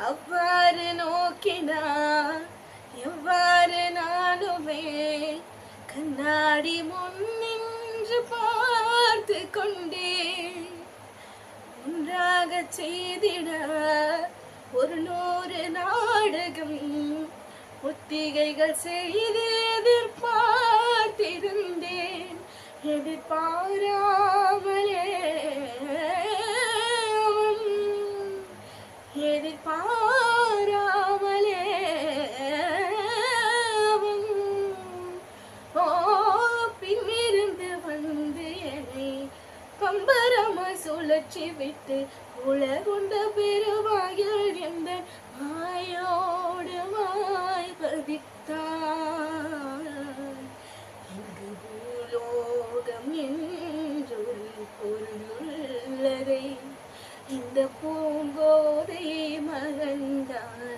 அவ்வாறு நோக்கினார் எவ்வாறு நானுமே கண்ணாடி முன் நின்று பார்த்து கொண்டேன். ஒன்றாக செய்திட ஒரு 100 நாடகம் ஒத்திகைகள் செய்து எதிர்பார்த்திருந்தேன். எதிர்பாராமலே எதிர்பாராமலே பின்னிருந்து வந்து என்னை பம்பரமாய் சுழற்சி விட்டு உலகுண்ட பெருவாயில் எந்த மாயோடு மாய் பதித்தார். இங்கு பூலோகம் என்றொரு பொருளுள்ளதை இந்த பூங்கோதை மகன்தான்